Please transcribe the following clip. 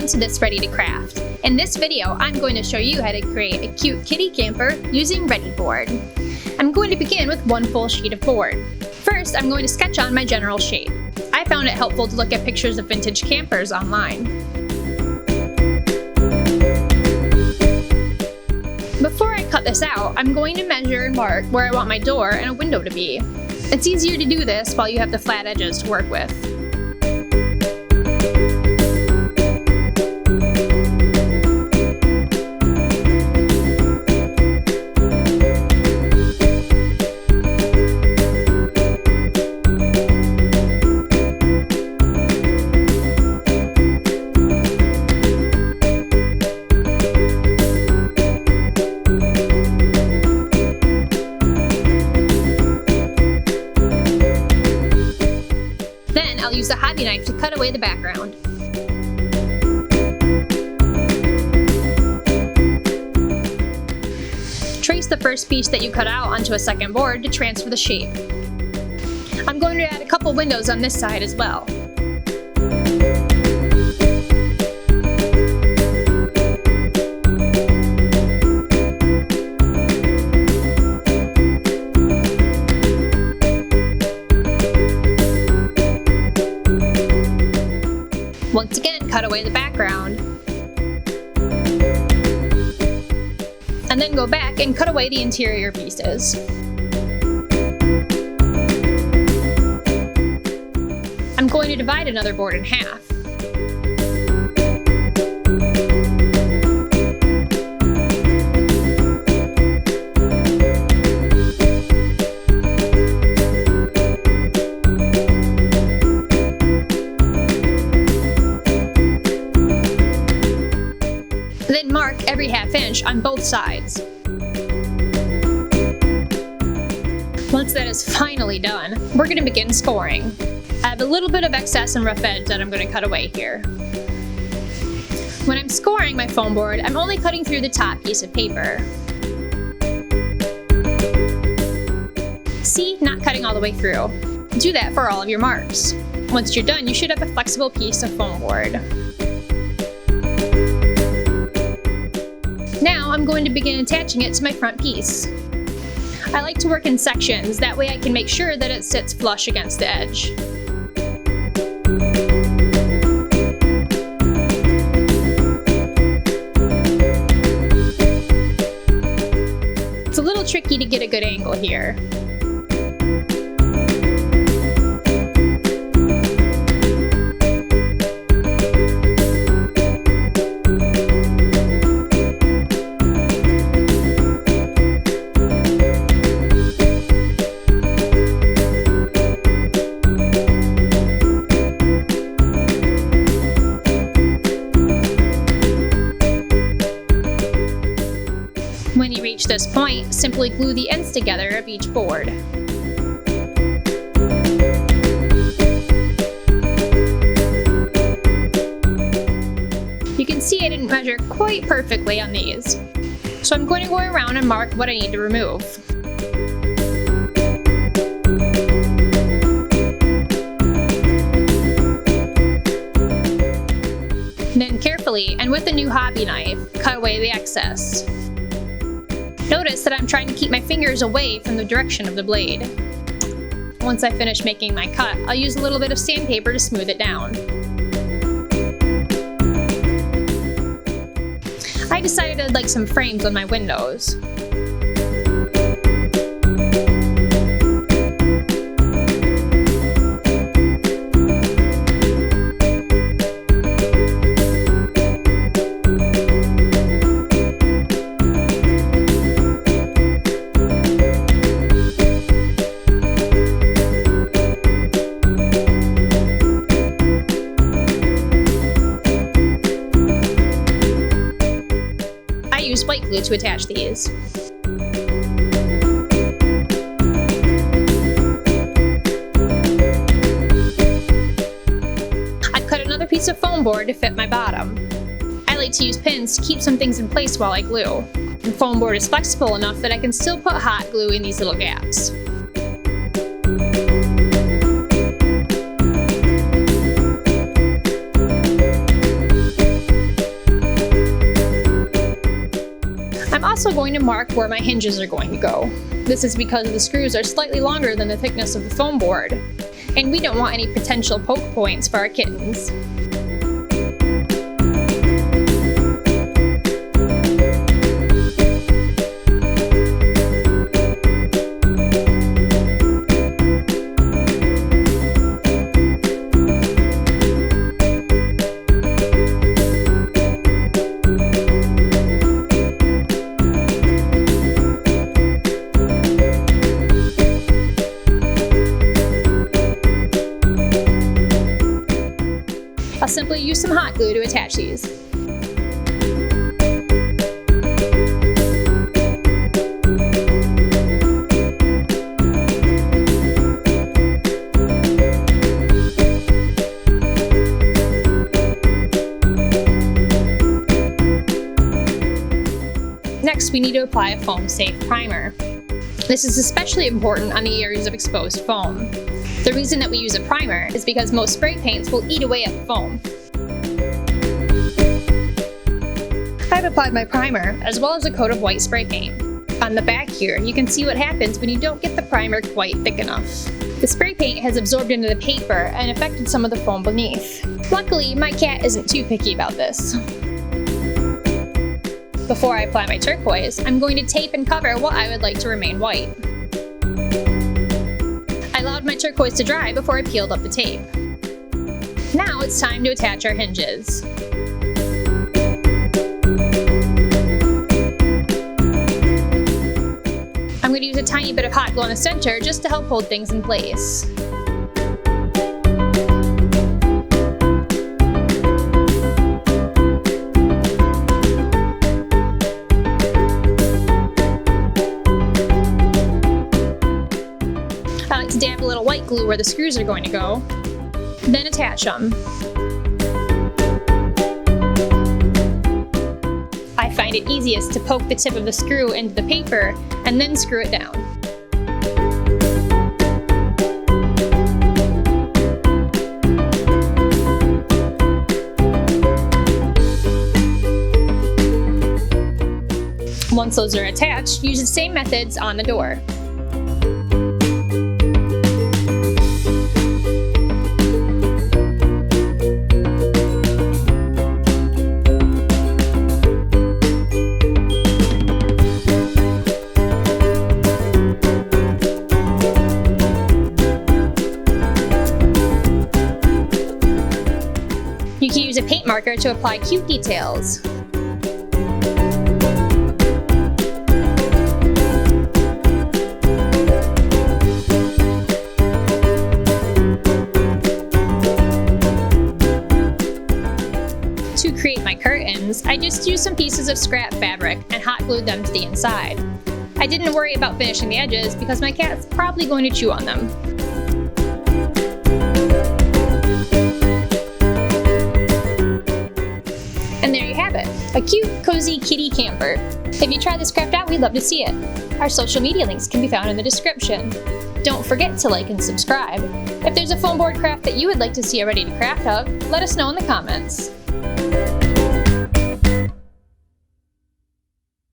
welcome to this Ready to Craft. In this video, I'm going to show you how to create a cute kitty camper using Readi-Board. I'm going to begin with one full sheet of board. First, I'm going to sketch on my general shape. I found it helpful to look at pictures of vintage campers online. Before I cut this out, I'm going to measure and mark where I want my door and a window to be. It's easier to do this while you have the flat edges to work with. I'll use a hobby knife to cut away the background. Trace the first piece that you cut out onto a second board to transfer the shape. I'm going to add a couple windows on this side as well. Once again, cut away the background. And then go back and cut away the interior pieces. I'm going to divide another board in half. Then mark every ½ inch on both sides. Once that is finally done, we're going to begin scoring. I have a little bit of excess and rough edge that I'm going to cut away here. When I'm scoring my foam board, I'm only cutting through the top piece of paper. See, not cutting all the way through. Do that for all of your marks. Once you're done, you should have a flexible piece of foam board. Now I'm going to begin attaching it to my front piece. I like to work in sections, that way I can make sure that it sits flush against the edge. It's a little tricky to get a good angle here. When you reach this point, simply glue the ends together of each board. You can see I didn't measure quite perfectly on these, so I'm going to go around and mark what I need to remove. Then carefully, and with a new hobby knife, cut away the excess. Notice that I'm trying to keep my fingers away from the direction of the blade. Once I finish making my cut, I'll use a little bit of sandpaper to smooth it down. I decided I'd like some frames on my windows. I used white glue to attach these. I've cut another piece of foam board to fit my bottom. I like to use pins to keep some things in place while I glue. The foam board is flexible enough that I can still put hot glue in these little gaps. going to mark where my hinges are going to go. This is because the screws are slightly longer than the thickness of the foam board, and we don't want any potential poke points for our kittens. I'll simply use some hot glue to attach these. Next, we need to apply a foam-safe primer. This is especially important on the areas of exposed foam. The reason that we use a primer is because most spray paints will eat away at the foam. I've applied my primer, as well as a coat of white spray paint. On the back here, you can see what happens when you don't get the primer quite thick enough. The spray paint has absorbed into the paper and affected some of the foam beneath. Luckily, my cat isn't too picky about this. Before I apply my turquoise, I'm going to tape and cover what I would like to remain white. I allowed my turquoise to dry before I peeled up the tape. Now it's time to attach our hinges. I'm going to use a tiny bit of hot glue in the center just to help hold things in place. I like to dab a little white glue where the screws are going to go, then attach them. I find it easiest to poke the tip of the screw into the paper and then screw it down. Once those are attached, use the same methods on the door. You can use a paint marker to apply cute details. To create my curtains, I just used some pieces of scrap fabric and hot glued them to the inside. I didn't worry about finishing the edges because my cat's probably going to chew on them. And there you have it, a cute, cozy kitty camper. If you try this craft out, we'd love to see it. Our social media links can be found in the description. Don't forget to like and subscribe. If there's a foam board craft that you would like to see a ready to craft of, let us know in the comments.